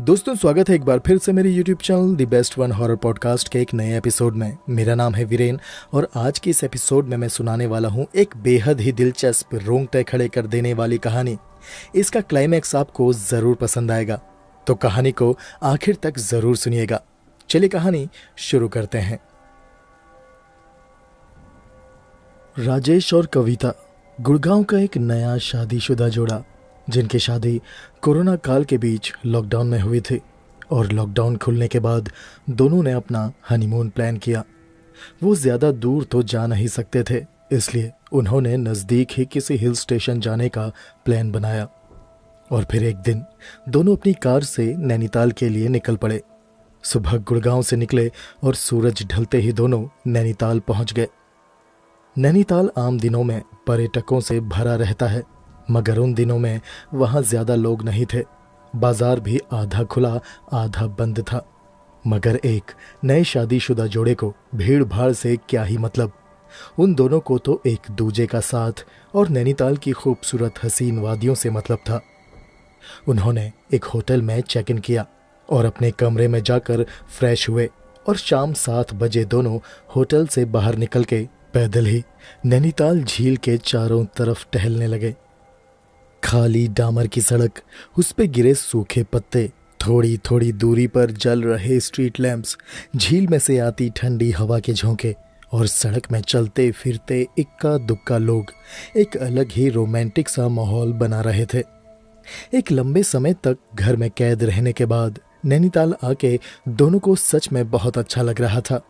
दोस्तों, स्वागत है एक बार फिर से मेरे YouTube channel the best one horror podcast के एक नए एपिसोड में। मेरा नाम है वीरेन और आज के इस एपिसोड में मैं सुनाने वाला हूँ एक बेहद ही दिलचस्प रोंगटे खड़े कर देने वाली कहानी। इसका क्लाइमैक्स आपको ज़रूर पसंद आएगा, तो कहानी को आखिर तक ज़रूर सुनिएगा। चलिए कहानी शुरू करते हैं। राजेश और कविता गुड़गांव का एक नया शादीशुदा जोड़ा, जिनकी शादी कोरोना काल के बीच लॉकडाउन में हुई थी और लॉकडाउन खुलने के बाद दोनों ने अपना हनीमून प्लान किया। वो ज़्यादा दूर तो जा नहीं सकते थे, इसलिए उन्होंने नज़दीक ही किसी हिल स्टेशन जाने का प्लान बनाया और फिर एक दिन दोनों अपनी कार से नैनीताल के लिए निकल पड़े। सुबह गुड़गांव से निकले और सूरज ढलते ही दोनों नैनीताल पहुंच गए। नैनीताल आम दिनों में पर्यटकों से भरा रहता है, मगर उन दिनों में वहाँ ज़्यादा लोग नहीं थे। बाजार भी आधा खुला आधा बंद था। मगर एक नए शादीशुदा जोड़े को भीड़ भाड़ से क्या ही मतलब। उन दोनों को तो एक दूजे का साथ और नैनीताल की खूबसूरत हसीन वादियों से मतलब था। उन्होंने एक होटल में चेक इन किया और अपने कमरे में जाकर फ्रेश हुए और शाम 7 बजे दोनों होटल से बाहर निकल के पैदल ही नैनीताल झील के चारों तरफ टहलने लगे। खाली डामर की सड़क, उस पे गिरे सूखे पत्ते, थोड़ी थोड़ी दूरी पर जल रहे स्ट्रीट लैंप्स, झील में से आती ठंडी हवा के झोंके और सड़क में चलते फिरते इक्का दुक्का लोग एक अलग ही रोमांटिक सा माहौल बना रहे थे। एक लंबे समय तक घर में कैद रहने के बाद नैनीताल आके दोनों को सच में बहुत अच्छा लग रहा था।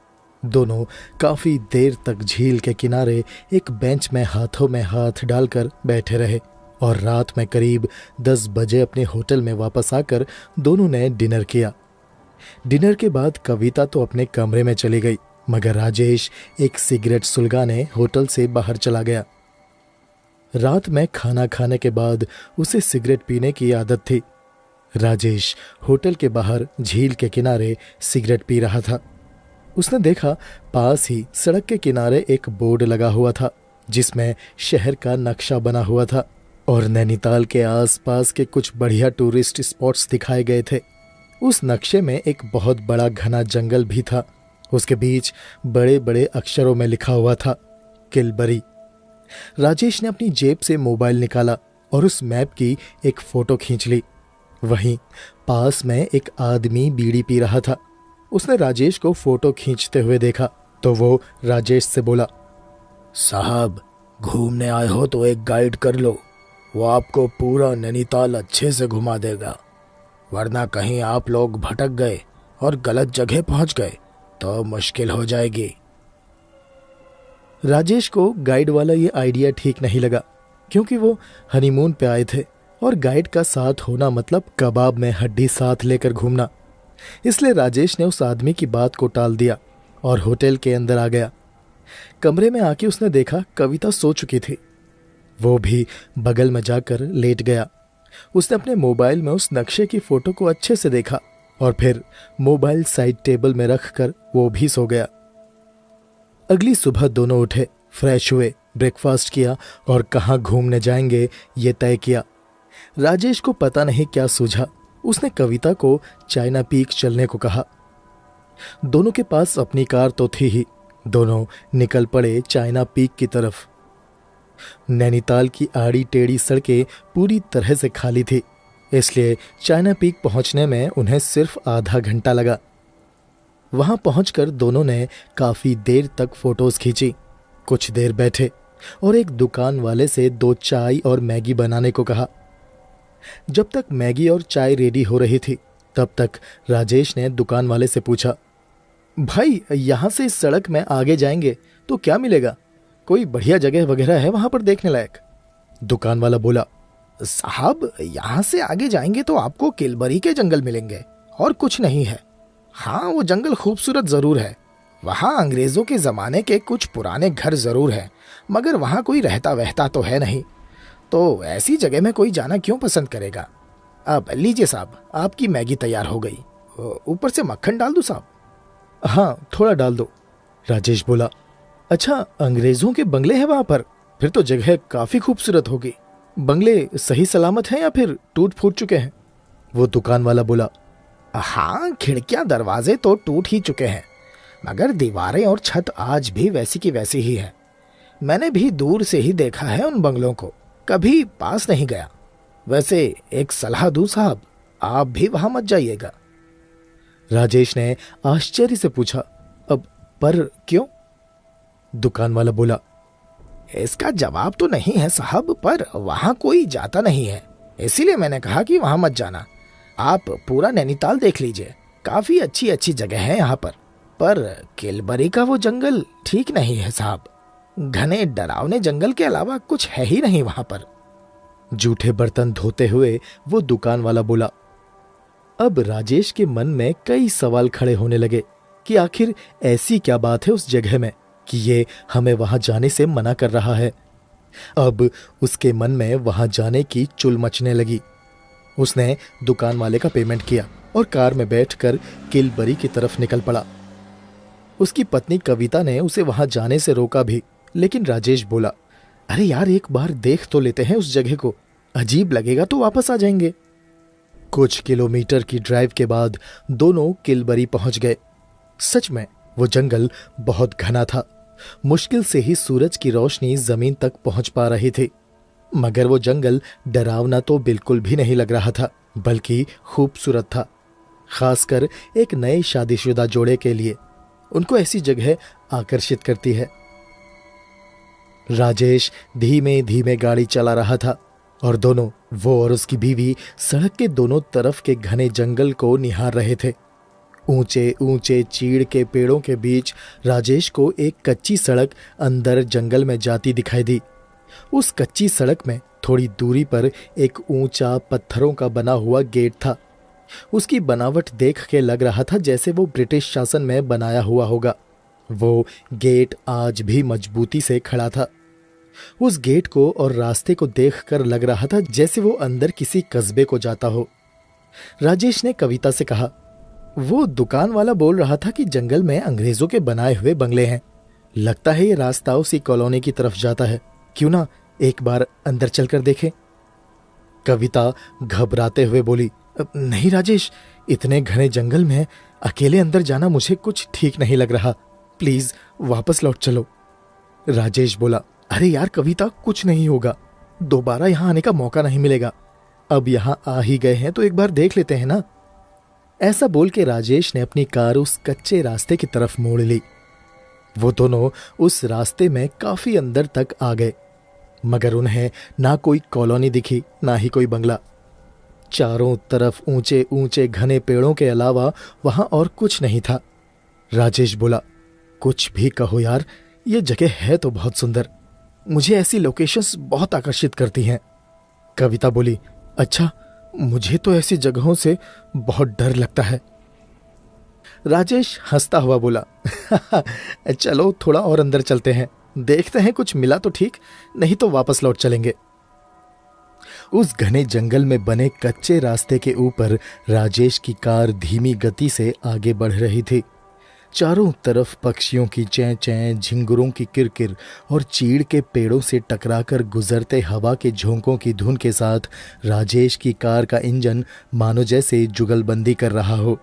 दोनों काफी देर तक झील के किनारे एक बेंच में हाथों में हाथ डालकर बैठे रहे और रात में करीब 10 बजे अपने होटल में वापस आकर दोनों ने डिनर किया। डिनर के बाद कविता तो अपने कमरे में चली गई, मगर राजेश एक सिगरेट सुलगाने होटल से बाहर चला गया। रात में खाना खाने के बाद उसे सिगरेट पीने की आदत थी। राजेश होटल के बाहर झील के किनारे सिगरेट पी रहा था। उसने देखा पास ही सड़क के किनारे एक बोर्ड लगा हुआ था जिसमें शहर का नक्शा बना हुआ था और नैनीताल के आसपास के कुछ बढ़िया टूरिस्ट स्पॉट्स दिखाए गए थे। उस नक्शे में एक बहुत बड़ा घना जंगल भी था। उसके बीच बड़े बड़े अक्षरों में लिखा हुआ था किलबरी। राजेश ने अपनी जेब से मोबाइल निकाला और उस मैप की एक फोटो खींच ली। वहीं पास में एक आदमी बीड़ी पी रहा था। उसने राजेश को फोटो खींचते हुए देखा तो वो राजेश से बोला, साहब घूमने आए हो तो एक गाइड कर लो, वो आपको पूरा नैनीताल अच्छे से घुमा देगा, वरना कहीं आप लोग भटक गए और गलत जगह पहुंच गए तो मुश्किल हो जाएगी। राजेश को गाइड वाला ये आइडिया ठीक नहीं लगा, क्योंकि वो हनीमून पे आए थे और गाइड का साथ होना मतलब कबाब में हड्डी साथ लेकर घूमना। इसलिए राजेश ने उस आदमी की बात को टाल दिया और होटल के अंदर आ गया। कमरे में आके उसने देखा कविता सो चुकी थी। वो भी बगल में जाकर लेट गया। उसने अपने मोबाइल में उस नक्शे की फोटो को अच्छे से देखा और फिर मोबाइल साइड टेबल में रखकर वो भी सो गया। अगली सुबह दोनों उठे, फ्रेश हुए, ब्रेकफास्ट किया और कहाँ घूमने जाएंगे ये तय किया। राजेश को पता नहीं क्या सूझा, उसने कविता को चाइना पीक चलने को कहा। दोनों के पास अपनी कार तो थी ही। दोनों निकल पड़े चाइना पीक की तरफ। नैनीताल की आड़ी टेढ़ी सड़कें पूरी तरह से खाली थी, इसलिए चाइना पीक पहुंचने में उन्हें सिर्फ आधा घंटा लगा। वहां पहुंचकर दोनों ने काफी देर तक फोटोज खींची। कुछ देर बैठे और एक दुकान वाले से 2 चाय और मैगी बनाने को कहा। जब तक मैगी और चाय रेडी हो रही थी तब तक राजेश ने दुकान वाले से पूछा, भाई यहाँ से इस सड़क में आगे जाएंगे तो क्या मिलेगा? कोई बढ़िया जगह वगैरह है वहां पर देखने लायक? दुकान वाला बोला, साहब यहाँ से आगे जाएंगे तो आपको किलबरी के जंगल मिलेंगे और कुछ नहीं है। हाँ, वो जंगल खूबसूरत जरूर है। वहाँ अंग्रेजों के जमाने के कुछ पुराने घर जरूर हैं, मगर वहाँ कोई रहता वहता तो है नहीं, तो ऐसी जगह में कोई जाना क्यों पसंद करेगा। अब लीजिए साहब, आपकी मैगी तैयार हो गई। ऊपर से मक्खन डाल दूं साहब? हाँ, थोड़ा डाल दो, राजेश बोला। अच्छा, अंग्रेजों के बंगले हैं वहां पर? फिर तो जगह काफी खूबसूरत होगी। बंगले सही सलामत हैं या फिर टूट फूट चुके हैं? वो दुकान वाला बोला। हाँ, खिड़कियां दरवाजे तो टूट ही चुके हैं, मगर दीवारें और छत आज भी वैसी की वैसी ही है। मैंने भी दूर से ही देखा है उन बंगलों को, कभी पास नहीं गया। वैसे एक सलाह दूं साहब, आप भी वहां मत जाइएगा। राजेश ने आश्चर्य से पूछा, अब पर क्यों? दुकान वाला बोला, इसका जवाब तो नहीं है साहब, पर वहां कोई जाता नहीं है, इसीलिए मैंने कहा कि वहां मत जाना। आप पूरा नैनीताल देख लीजिए, काफी अच्छी अच्छी जगह है यहाँ पर किलबरी का वो जंगल ठीक नहीं है साहब। घने डरावने जंगल के अलावा कुछ है ही नहीं वहां पर। जूठे बर्तन धोते हुए वो दुकान वाला बोला। अब राजेश के मन में कई सवाल खड़े होने लगे कि आखिर ऐसी क्या बात है उस जगह में कि ये हमें वहां जाने से मना कर रहा है। अब उसके मन में वहां जाने की चुल मचने लगी। उसने दुकान वाले का पेमेंट किया और कार में बैठकर किलबरी की तरफ निकल पड़ा। उसकी पत्नी कविता ने उसे वहां जाने से रोका भी, लेकिन राजेश बोला, अरे यार, एक बार देख तो लेते हैं उस जगह को, अजीब लगेगा तो वापस आ जाएंगे। कुछ किलोमीटर की ड्राइव के बाद दोनों किलबरी पहुंच गए। सच में वो जंगल बहुत घना था। मुश्किल से ही सूरज की रोशनी जमीन तक पहुंच पा रही थी, मगर वो जंगल डरावना तो बिल्कुल भी नहीं लग रहा था, बल्कि खूबसूरत था। खासकर एक नए शादीशुदा जोड़े के लिए उनको ऐसी जगह आकर्षित करती है। राजेश धीमे धीमे गाड़ी चला रहा था और दोनों, वो और उसकी बीवी, सड़क के दोनों तरफ के घने जंगल को निहार रहे थे। ऊंचे ऊंचे चीड़ के पेड़ों के बीच राजेश को एक कच्ची सड़क अंदर जंगल में जाती दिखाई दी। उस कच्ची सड़क में थोड़ी दूरी पर एक ऊंचा पत्थरों का बना हुआ गेट था। उसकी बनावट देख के लग रहा था जैसे वो ब्रिटिश शासन में बनाया हुआ होगा। वो गेट आज भी मजबूती से खड़ा था। उस गेट को और रास्ते को देखकर लग रहा था जैसे वो अंदर किसी कस्बे को जाता हो। राजेश ने कविता से कहा, वो दुकान वाला बोल रहा था कि जंगल में अंग्रेजों के बनाए हुए बंगले हैं। लगता है ये रास्ता उसी कॉलोनी की तरफ जाता है। क्यों ना एक बार अंदर चलकर देखें? कविता घबराते हुए बोली, नहीं राजेश, इतने घने जंगल में अकेले अंदर जाना मुझे कुछ ठीक नहीं लग रहा। प्लीज वापस लौट चलो। राजेश बोला, अरे यार कविता, कुछ नहीं होगा, दोबारा यहां आने का मौका नहीं मिलेगा। अब यहां आ ही गए हैं तो एक बार देख लेते हैं ना। ऐसा बोल के राजेश ने अपनी कार उस कच्चे रास्ते की तरफ मोड़ ली। वो दोनों उस रास्ते में काफी अंदर तक आ गए, मगर उन्हें ना कोई कॉलोनी दिखी, ना ही कोई बंगला। चारों तरफ ऊंचे ऊंचे घने पेड़ों के अलावा वहां और कुछ नहीं था। राजेश बोला, कुछ भी कहो यार, ये जगह है तो बहुत सुंदर, मुझे ऐसी लोकेशंस बहुत आकर्षित करती हैं। कविता बोली, अच्छा, मुझे तो ऐसी जगहों से बहुत डर लगता है। राजेश हंसता हुआ बोला, चलो थोड़ा और अंदर चलते हैं, देखते हैं कुछ मिला तो ठीक, नहीं तो वापस लौट चलेंगे। उस घने जंगल में बने कच्चे रास्ते के ऊपर राजेश की कार धीमी गति से आगे बढ़ रही थी। चारों तरफ पक्षियों की चैं चैं, झिंगुरों की किरकिर और चीड़ के पेड़ों से टकराकर गुजरते हवा के झोंकों की धुन के साथ राजेश की कार का इंजन मानो जैसे जुगलबंदी कर रहा हो।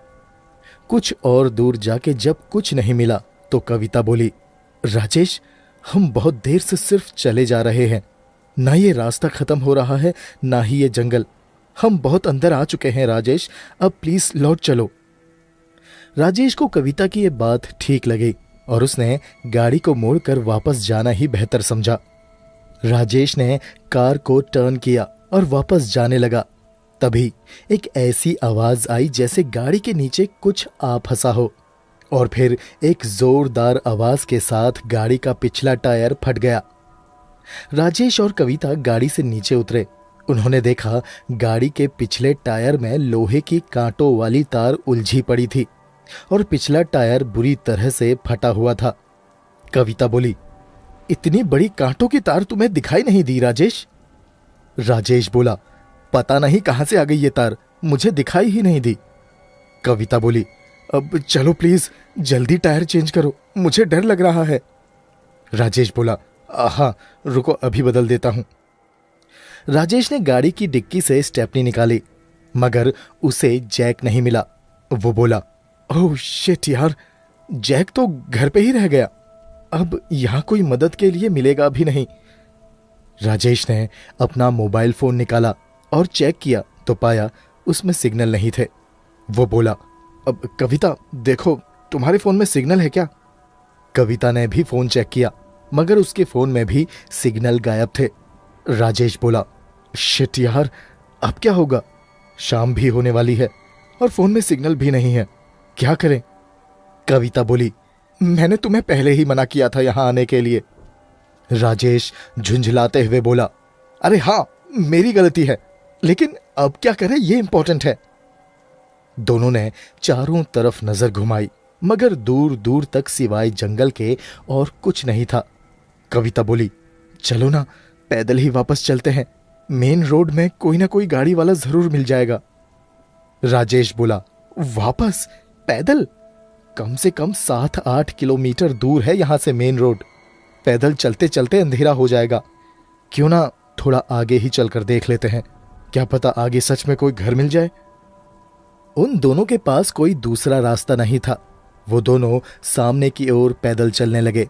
कुछ और दूर जाके जब कुछ नहीं मिला तो कविता बोली, राजेश, हम बहुत देर से सिर्फ चले जा रहे हैं, ना ये रास्ता खत्म हो रहा है ना ही ये जंगल। हम बहुत अंदर आ चुके हैं राजेश, अब प्लीज लौट चलो। राजेश को कविता की ये बात ठीक लगी और उसने गाड़ी को मोड़कर वापस जाना ही बेहतर समझा। राजेश ने कार को टर्न किया और वापस जाने लगा। तभी एक ऐसी आवाज आई जैसे गाड़ी के नीचे कुछ आ फंसा हो, और फिर एक जोरदार आवाज के साथ गाड़ी का पिछला टायर फट गया। राजेश और कविता गाड़ी से नीचे उतरे। उन्होंने देखा गाड़ी के पिछले टायर में लोहे की कांटों वाली तार उलझी पड़ी थी और पिछला टायर बुरी तरह से फटा हुआ था। कविता बोली, इतनी बड़ी कांटों की तार तुम्हें दिखाई नहीं दी राजेश? राजेश बोला, पता नहीं कहां से आ गई ये तार, मुझे दिखाई ही नहीं दी। कविता बोली, अब चलो प्लीज जल्दी टायर चेंज करो, मुझे डर लग रहा है। राजेश बोला, हाँ रुको, अभी बदल देता हूं। राजेश ने गाड़ी की डिक्की से स्टेपनी निकाली, मगर उसे जैक नहीं मिला। वो बोला, ओह शिट यार, जैक तो घर पे ही रह गया। अब यहां कोई मदद के लिए मिलेगा भी नहीं। राजेश ने अपना मोबाइल फोन निकाला और चेक किया तो पाया उसमें सिग्नल नहीं थे। वो बोला, अब कविता देखो, तुम्हारे फोन में सिग्नल है क्या? कविता ने भी फोन चेक किया मगर उसके फोन में भी सिग्नल गायब थे। राजेश बोला, शिट यार, अब क्या होगा? शाम भी होने वाली है और फोन में सिग्नल भी नहीं है, क्या करें? कविता बोली, मैंने तुम्हें पहले ही मना किया था यहां आने के लिए। राजेश झुंझलाते हुए बोला, अरे हाँ, मेरी गलती है, लेकिन अब क्या करें ये इंपॉर्टेंट है। दोनों ने चारों तरफ नजर घुमाई मगर दूर दूर तक सिवाय जंगल के और कुछ नहीं था। कविता बोली, चलो ना, पैदल ही वापस चलते हैं, मेन रोड में कोई ना कोई गाड़ी वाला जरूर मिल जाएगा। राजेश बोला, वापस पैदल? कम से कम 7-8 किलोमीटर दूर है यहां से मेन रोड। पैदल चलते चलते अंधेरा हो जाएगा। क्यों ना थोड़ा आगे ही चलकर देख लेते हैं, क्या पता आगे सच में कोई घर मिल जाए। उन दोनों के पास कोई दूसरा रास्ता नहीं था। वो दोनों सामने की ओर पैदल चलने लगे।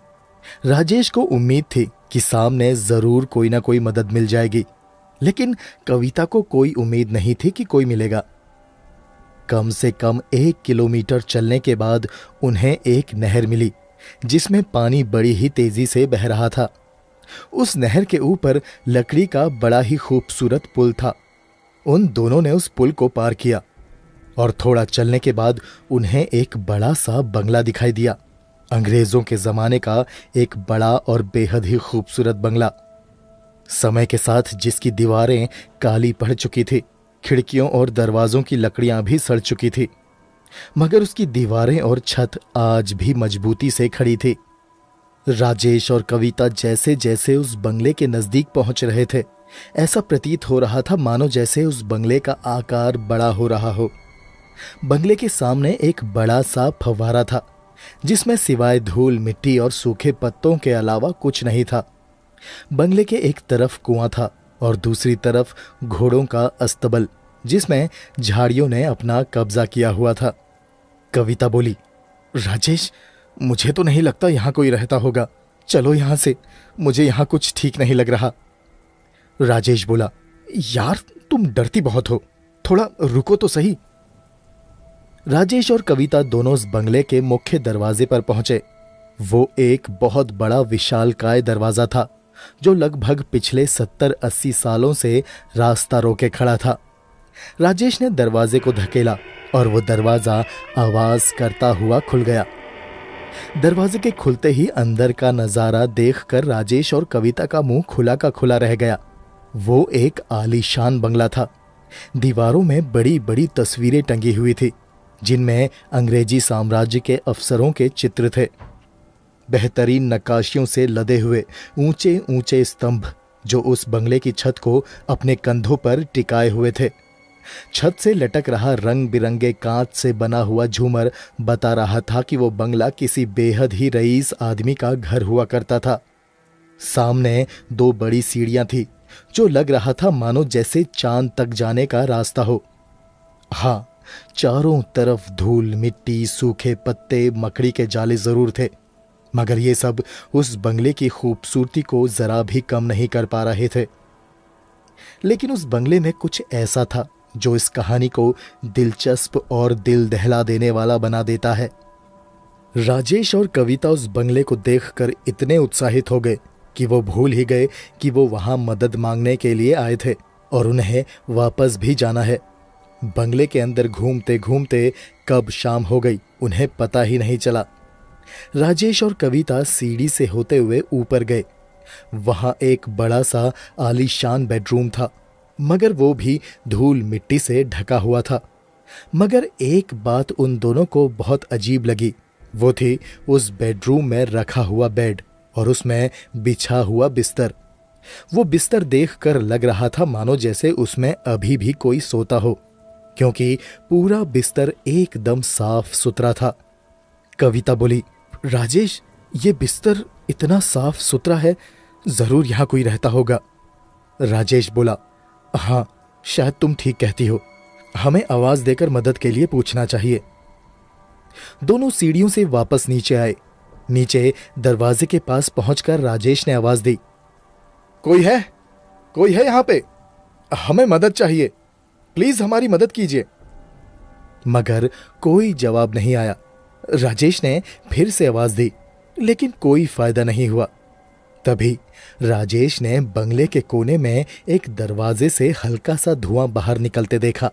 राजेश को उम्मीद थी कि सामने जरूर कोई ना कोई मदद मिल जाएगी, लेकिन कविता को कोई उम्मीद नहीं थी कि कोई मिलेगा। कम से कम 1 किलोमीटर चलने के बाद उन्हें एक नहर मिली जिसमें पानी बड़ी ही तेजी से बह रहा था। उस नहर के ऊपर लकड़ी का बड़ा ही खूबसूरत पुल था। उन दोनों ने उस पुल को पार किया और थोड़ा चलने के बाद उन्हें एक बड़ा सा बंगला दिखाई दिया। अंग्रेजों के जमाने का एक बड़ा और बेहद ही खूबसूरत बंगला, समय के साथ जिसकी दीवारें काली पड़ चुकी थी, खिड़कियों और दरवाजों की लकड़ियां भी सड़ चुकी थी, मगर उसकी दीवारें और छत आज भी मजबूती से खड़ी थी। राजेश और कविता जैसे जैसे उस बंगले के नजदीक पहुंच रहे थे, ऐसा प्रतीत हो रहा था मानो जैसे उस बंगले का आकार बड़ा हो रहा हो। बंगले के सामने एक बड़ा सा फव्वारा था जिसमें सिवाय धूल मिट्टी और सूखे पत्तों के अलावा कुछ नहीं था। बंगले के एक तरफ कुआं था और दूसरी तरफ घोड़ों का अस्तबल जिसमें झाड़ियों ने अपना कब्जा किया हुआ था। कविता बोली, राजेश, मुझे तो नहीं लगता यहां कोई रहता होगा, चलो यहां से, मुझे यहां कुछ ठीक नहीं लग रहा। राजेश बोला, यार तुम डरती बहुत हो, थोड़ा रुको तो सही। राजेश और कविता दोनों उस बंगले के मुख्य दरवाजे पर पहुंचे। वो एक बहुत बड़ा विशालकाय दरवाजा था जो लगभग पिछले 70-80 सालों से रास्ता रोके खड़ा था। राजेश ने दरवाजे को धकेला और वो दरवाजा आवाज करता हुआ खुल गया। दरवाजे के खुलते ही अंदर का नजारा देखकर राजेश और कविता का मुंह खुला का खुला रह गया। वो एक आलीशान बंगला था। दीवारों में बड़ी बड़ी तस्वीरें टंगी हुई थी जिनमें अंग्रेजी साम्राज्य के अफसरों के चित्र थे। बेहतरीन नक्काशियों से लदे हुए ऊंचे ऊंचे स्तंभ जो उस बंगले की छत को अपने कंधों पर टिकाए हुए थे। छत से लटक रहा रंग बिरंगे कांच से बना हुआ झूमर बता रहा था कि वो बंगला किसी बेहद ही रईस आदमी का घर हुआ करता था। सामने 2 बड़ी सीढ़ियां थी जो लग रहा था मानो जैसे चांद तक जाने का रास्ता हो। हाँ, चारों तरफ धूल मिट्टी सूखे पत्ते मकड़ी के जाले जरूर थे, मगर ये सब उस बंगले की खूबसूरती को जरा भी कम नहीं कर पा रहे थे। लेकिन उस बंगले में कुछ ऐसा था जो इस कहानी को दिलचस्प और दिल दहला देने वाला बना देता है। राजेश और कविता उस बंगले को देखकर इतने उत्साहित हो गए कि वो भूल ही गए कि वो वहां मदद मांगने के लिए आए थे और उन्हें वापस भी जाना है। बंगले के अंदर घूमते घूमते कब शाम हो गई उन्हें पता ही नहीं चला। राजेश और कविता सीढ़ी से होते हुए ऊपर गए। वहां एक बड़ा सा आलीशान बेडरूम था, मगर वो भी धूल मिट्टी से ढका हुआ था। मगर एक बात उन दोनों को बहुत अजीब लगी, वो थी उस बेडरूम में रखा हुआ बेड और उसमें बिछा हुआ बिस्तर। वो बिस्तर देखकर लग रहा था मानो जैसे उसमें अभी भी कोई सोता हो, क्योंकि पूरा बिस्तर एकदम साफ सुथरा था। कविता बोली, राजेश, ये बिस्तर इतना साफ सुथरा है, जरूर यहां कोई रहता होगा। राजेश बोला, हाँ, शायद तुम ठीक कहती हो, हमें आवाज देकर मदद के लिए पूछना चाहिए, दोनों सीढ़ियों से वापस नीचे आए। नीचे दरवाजे के पास पहुंचकर राजेश ने आवाज दी, कोई है? कोई है यहाँ पे? हमें मदद चाहिए, प्लीज हमारी मदद कीजिए। मगर कोई जवाब नहीं आया। राजेश ने फिर से आवाज दी, लेकिन कोई फायदा नहीं हुआ। तभी राजेश ने बंगले के कोने में एक दरवाजे से हल्का सा धुआं बाहर निकलते देखा।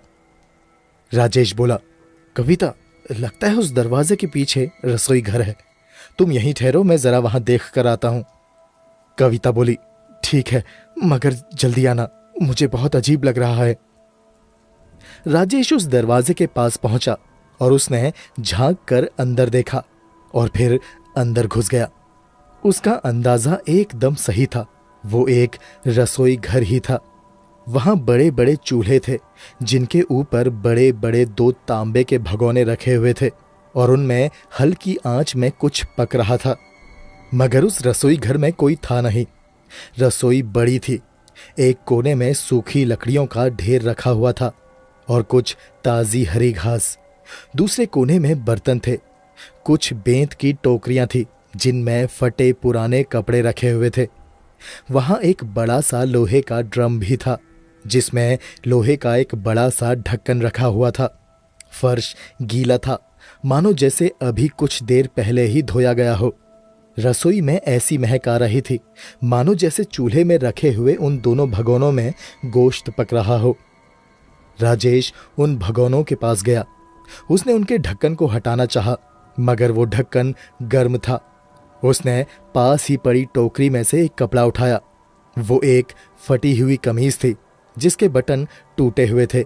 राजेश बोला, कविता, लगता है उस दरवाजे के पीछे रसोई घर है। तुम यहीं ठहरो, मैं जरा वहां देख कर आता हूं। कविता बोली, ठीक है, मगर जल्दी आना, मुझे बहुत अजीब लग रहा है। राजेश उस दरवाजे के पास पहुंचा और उसने झांक कर अंदर देखा और फिर अंदर घुस गया। उसका अंदाजा एकदम सही था, वो एक रसोई घर ही था। वहां बड़े बड़े चूल्हे थे जिनके ऊपर बड़े बड़े 2 तांबे के भगोने रखे हुए थे और उनमें हल्की आंच में कुछ पक रहा था। मगर उस रसोई घर में कोई था नहीं। रसोई बड़ी थी। एक कोने में सूखी लकड़ियों का ढेर रखा हुआ था और कुछ ताजी हरी घास। दूसरे कोने में बर्तन थे। कुछ बेंत की टोकरियां थी जिनमें फटे पुराने कपड़े रखे हुए थे। वहां एक बड़ा सा लोहे का ड्रम भी था जिसमें लोहे का एक बड़ा सा ढक्कन रखा हुआ था। फर्श गीला था, मानो जैसे अभी कुछ देर पहले ही धोया गया हो। रसोई में ऐसी महक आ रही थी मानो जैसे चूल्हे में रखे हुए उन दोनों भगोनों में गोश्त पक रहा हो। राजेश उन भगोनों के पास गया। उसने उनके ढक्कन को हटाना चाहा, मगर वो ढक्कन गर्म था। उसने पास ही पड़ी टोकरी में से एक कपड़ा उठाया। वो एक फटी हुई कमीज थी जिसके बटन टूटे हुए थे।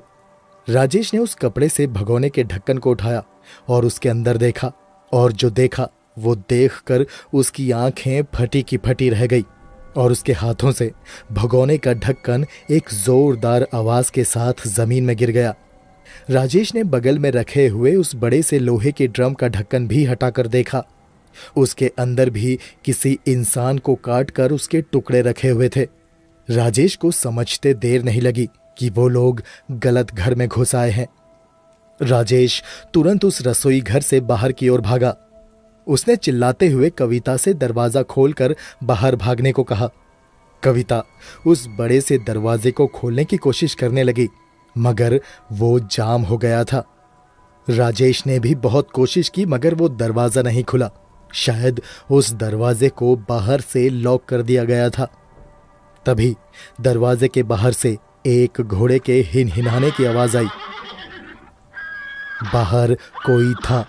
राजेश ने उस कपड़े से भगोने के ढक्कन को उठाया और उसके अंदर देखा, और जो देखा वो देखकर उसकी आंखें फटी की फटी रह गई और उसके हाथों से भगोने का ढक्कन एक जोरदार आवाज के साथ जमीन में गिर गया। राजेश ने बगल में रखे हुए उस बड़े से लोहे के ड्रम का ढक्कन भी हटाकर देखा। उसके अंदर भी किसी इंसान को काटकर उसके टुकड़े रखे हुए थे। राजेश को समझते देर नहीं लगी कि वो लोग गलत घर में घुस आए हैं। राजेश तुरंत उस रसोई घर से बाहर की ओर भागा। उसने चिल्लाते हुए कविता से दरवाजा खोलकर बाहर भागने को कहा। कविता उस बड़े से दरवाजे को खोलने की कोशिश करने लगी, मगर वो जाम हो गया था। राजेश ने भी बहुत कोशिश की, मगर वो दरवाजा नहीं खुला। शायद उस दरवाजे को बाहर से लॉक कर दिया गया था। तभी दरवाजे के बाहर से एक घोड़े के हिनहिनाने की आवाज आई। बाहर कोई था।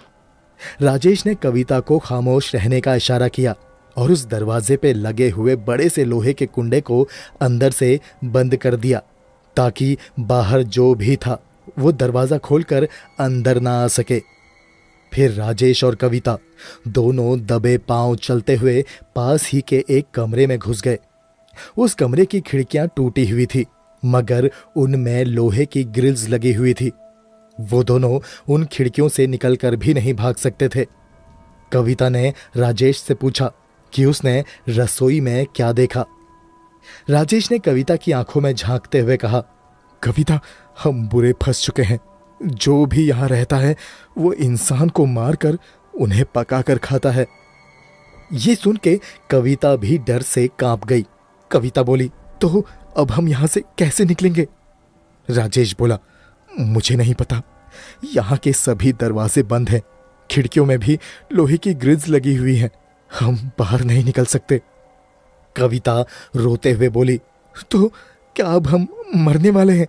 राजेश ने कविता को खामोश रहने का इशारा किया और उस दरवाजे पे लगे हुए बड़े से लोहे के कुंडे को अंदर से बंद कर दिया ताकि बाहर जो भी था वो दरवाजा खोलकर अंदर ना आ सके। फिर राजेश और कविता दोनों दबे पांव चलते हुए पास ही के एक कमरे में घुस गए। उस कमरे की खिड़कियां टूटी हुई थी, मगर उनमें लोहे की ग्रिल्स लगी हुई थी। वो दोनों उन खिड़कियों से निकलकर भी नहीं भाग सकते थे। कविता ने राजेश से पूछा कि उसने रसोई में क्या देखा। राजेश ने कविता की आंखों में झांकते हुए कहा, कविता, हम बुरे फंस चुके हैं। जो भी यहाँ रहता है वो इंसान को मारकर उन्हें पकाकर खाता है। ये सुन के कविता भी डर से कांप गई। कविता बोली, तो अब हम यहाँ से कैसे निकलेंगे? राजेश बोला, मुझे नहीं पता। यहाँ के सभी दरवाजे बंद हैं, खिड़कियों में भी लोहे की ग्रिल्स लगी हुई हैं। हम बाहर नहीं निकल सकते। कविता रोते हुए बोली, तो क्या अब हम मरने वाले हैं?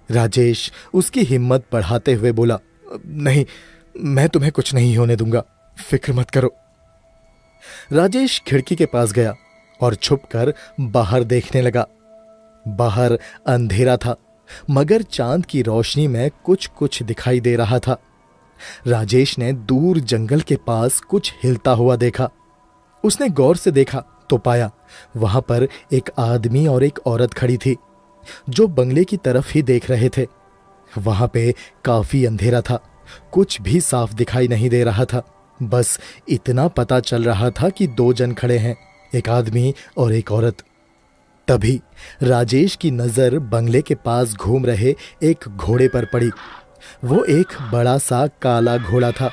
राजेश उसकी हिम्मत बढ़ाते हुए बोला, नहीं, मैं तुम्हें कुछ नहीं होने दूंगा, फिक्र मत करो। राजेश खिड़की के पास गया और छुपकर बाहर देखने लगा। बाहर अंधेरा था, मगर चांद की रोशनी में कुछ कुछ दिखाई दे रहा था। राजेश ने दूर जंगल के पास कुछ हिलता हुआ देखा। उसने गौर से देखा तो पाया वहां पर एक आदमी और एक औरत खड़ी थी जो बंगले की तरफ ही देख रहे थे। वहां पे काफी अंधेरा था, कुछ भी साफ दिखाई नहीं दे रहा था। बस इतना पता चल रहा था कि 2 जन खड़े हैं, एक आदमी और एक औरत। तभी राजेश की नजर बंगले के पास घूम रहे एक घोड़े पर पड़ी। वो एक बड़ा सा काला घोड़ा था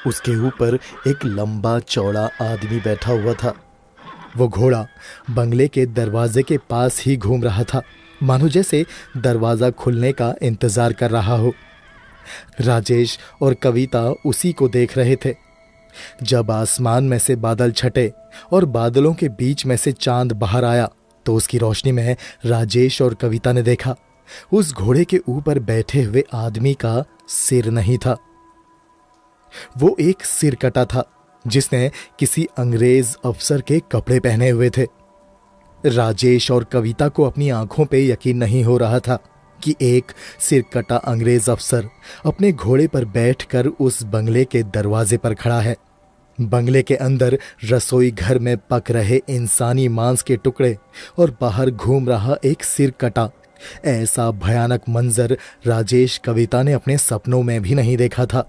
उसके ऊपर एक लंबा चौड़ा आदमी बैठा हुआ था। वो घोड़ा बंगले के दरवाजे के पास ही घूम रहा था, मानो जैसे दरवाजा खुलने का इंतजार कर रहा हो। राजेश और कविता उसी को देख रहे थे। जब आसमान में से बादल छटे और बादलों के बीच में से चांद बाहर आया तो उसकी रोशनी में राजेश और कविता ने देखा उस घोड़े के ऊपर बैठे हुए आदमी का सिर नहीं था। वो एक सिरकटा था जिसने किसी अंग्रेज अफसर के कपड़े पहने हुए थे। राजेश और कविता को अपनी आंखों पे यकीन नहीं हो रहा था कि एक सिरकटा अंग्रेज अफसर अपने घोड़े पर बैठकर उस बंगले के दरवाजे पर खड़ा है। बंगले के अंदर रसोई घर में पक रहे इंसानी मांस के टुकड़े और बाहर घूम रहा एक सिरकटा, ऐसा भयानक मंजर राजेश कविता ने अपने सपनों में भी नहीं देखा था।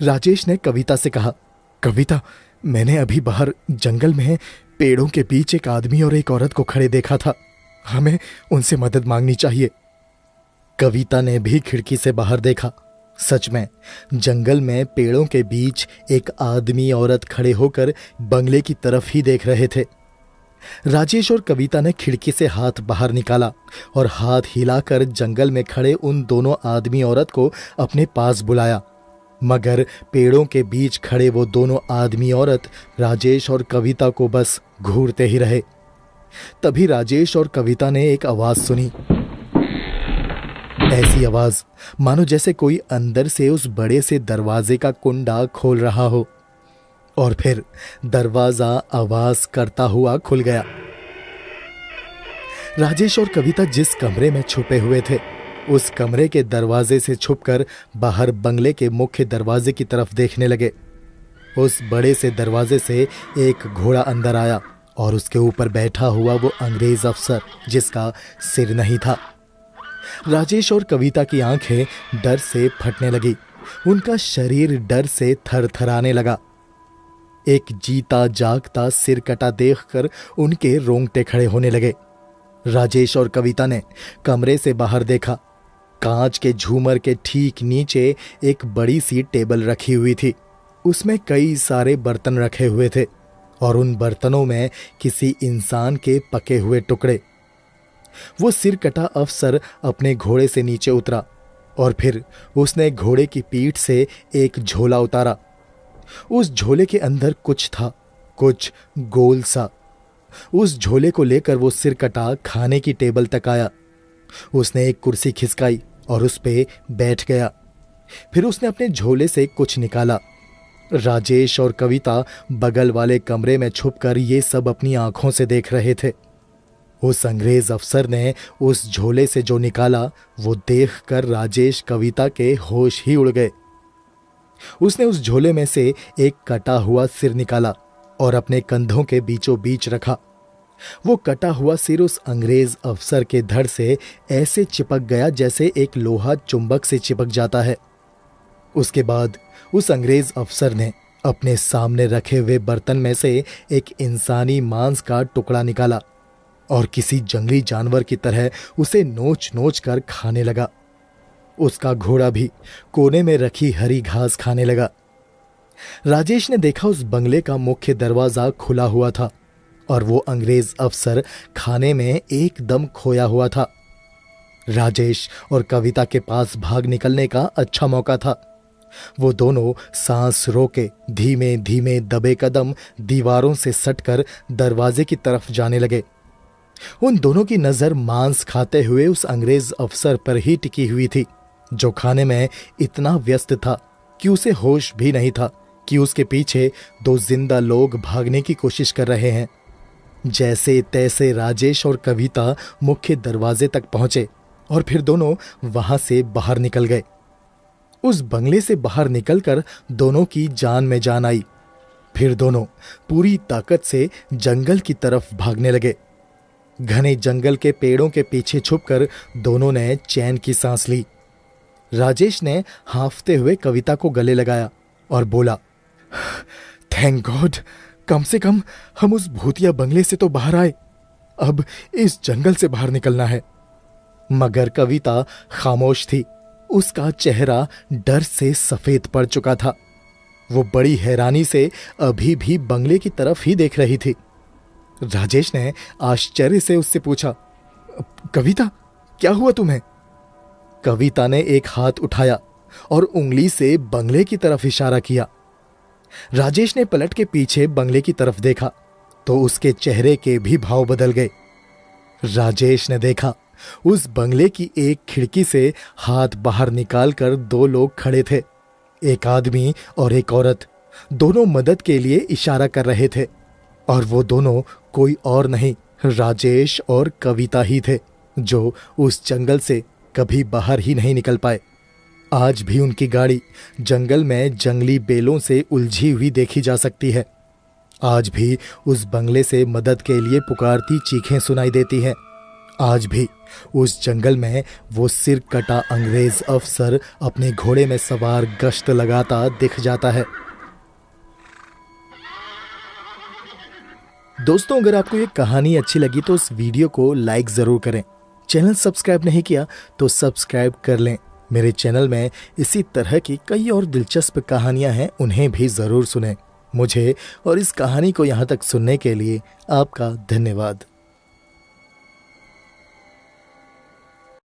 राजेश ने कविता से कहा, कविता, मैंने अभी बाहर जंगल में पेड़ों के बीच एक आदमी और एक औरत को खड़े देखा था, हमें उनसे मदद मांगनी चाहिए। कविता ने भी खिड़की से बाहर देखा। सच में जंगल में पेड़ों के बीच एक आदमी औरत खड़े होकर बंगले की तरफ ही देख रहे थे। राजेश और कविता ने खिड़की से हाथ बाहर निकाला और हाथ हिलाकर जंगल में खड़े उन दोनों आदमी औरत को अपने पास बुलाया, मगर पेड़ों के बीच खड़े वो दोनों आदमी औरत राजेश और कविता को बस घूरते ही रहे। तभी राजेश और कविता ने एक आवाज सुनी। ऐसी आवाज मानो जैसे कोई अंदर से उस बड़े से दरवाजे का कुंडा खोल रहा हो, और फिर दरवाजा आवाज करता हुआ खुल गया। राजेश और कविता जिस कमरे में छुपे हुए थे उस कमरे के दरवाजे से छुपकर बाहर बंगले के मुख्य दरवाजे की तरफ देखने लगे। उस बड़े से दरवाजे से एक घोड़ा अंदर आया और उसके ऊपर बैठा हुआ वो अंग्रेज अफसर जिसका सिर नहीं था। राजेश और कविता की आंखें डर से फटने लगी, उनका शरीर डर से थरथराने लगा। एक जीता जागता सिरकटा देखकर उनके रोंगटे खड़े होने लगे। राजेश और कविता ने कमरे से बाहर देखा। कांच के झूमर के ठीक नीचे एक बड़ी सी टेबल रखी हुई थी। उसमें कई सारे बर्तन रखे हुए थे और उन बर्तनों में किसी इंसान के पके हुए टुकड़े। वो सिरकटा अफसर अपने घोड़े से नीचे उतरा और फिर उसने घोड़े की पीठ से एक झोला उतारा। उस झोले के अंदर कुछ था, कुछ गोल सा। उस झोले को लेकर वो सिरकटा खाने की टेबल तक आया। उसने एक कुर्सी खिसकाई और उस पे बैठ गया। फिर उसने अपने झोले से कुछ निकाला। राजेश और कविता बगल वाले कमरे में छुपकर ये सब अपनी आंखों से देख रहे थे। उस अंग्रेज अफसर ने उस झोले से जो निकाला वो देखकर राजेश कविता के होश ही उड़ गए। उसने उस झोले में से एक कटा हुआ सिर निकाला और अपने कंधों के बीचों बीच रखा। वो कटा हुआ सिर उस अंग्रेज अफसर के धड़ से ऐसे चिपक गया जैसे एक लोहा चुंबक से चिपक जाता है। उसके बाद उस अंग्रेज अफसर ने अपने सामने रखे हुए बर्तन में से एक इंसानी मांस का टुकड़ा निकाला और किसी जंगली जानवर की तरह उसे नोच नोच कर खाने लगा। उसका घोड़ा भी कोने में रखी हरी घास खाने लगा। राजेश ने देखा उस बंगले का मुख्य दरवाजा खुला हुआ था और वो अंग्रेज अफसर खाने में एकदम खोया हुआ था। राजेश और कविता के पास भाग निकलने का अच्छा मौका था। वो दोनों सांस रोके धीमे धीमे दबे कदम दीवारों से सटकर दरवाजे की तरफ जाने लगे। उन दोनों की नजर मांस खाते हुए उस अंग्रेज अफसर पर ही टिकी हुई थी, जो खाने में इतना व्यस्त था कि उसे होश भी नहीं था कि उसके पीछे दो जिंदा लोग भागने की कोशिश कर रहे हैं। जैसे तैसे राजेश और कविता मुख्य दरवाजे तक पहुंचे और फिर दोनों वहां से बाहर निकल गए। उस बंगले से बाहर निकलकर दोनों की जान में जान आई। फिर दोनों पूरी ताकत से जंगल की तरफ भागने लगे। घने जंगल के पेड़ों के पीछे छुपकर दोनों ने चैन की सांस ली। राजेश ने हांफते हुए कविता को गले लगाया और बोला, थैंक गॉड, कम से कम हम उस भूतिया बंगले से तो बाहर आए। अब इस जंगल से बाहर निकलना है। मगर कविता खामोश थी। उसका चेहरा डर से सफेद पड़ चुका था। वो बड़ी हैरानी से अभी भी बंगले की तरफ ही देख रही थी। राजेश ने आश्चर्य से उससे पूछा, कविता, क्या हुआ तुम्हें? कविता ने एक हाथ उठाया और उंगली से बंगले की तरफ इशारा किया। राजेश ने पलट के पीछे बंगले की तरफ देखा तो उसके चेहरे के भी भाव बदल गए। राजेश ने देखा उस बंगले की एक खिड़की से हाथ बाहर निकालकर दो लोग खड़े थे, एक आदमी और एक औरत। दोनों मदद के लिए इशारा कर रहे थे और वो दोनों कोई और नहीं, राजेश और कविता ही थे, जो उस जंगल से कभी बाहर ही नहीं निकल पाए। आज भी उनकी गाड़ी जंगल में जंगली बेलों से उलझी हुई देखी जा सकती है। आज भी उस बंगले से मदद के लिए पुकारती चीखें सुनाई देती हैं। आज भी उस जंगल में वो सिर कटा अंग्रेज अफसर अपने घोड़े में सवार गश्त लगाता दिख जाता है। दोस्तों, अगर आपको ये कहानी अच्छी लगी तो इस वीडियो को लाइक ज़रूर करें। चैनल सब्सक्राइब नहीं किया तो सब्सक्राइब कर लें। मेरे चैनल में इसी तरह की कई और दिलचस्प कहानियां हैं, उन्हें भी ज़रूर सुनें। मुझे और इस कहानी को यहाँ तक सुनने के लिए आपका धन्यवाद।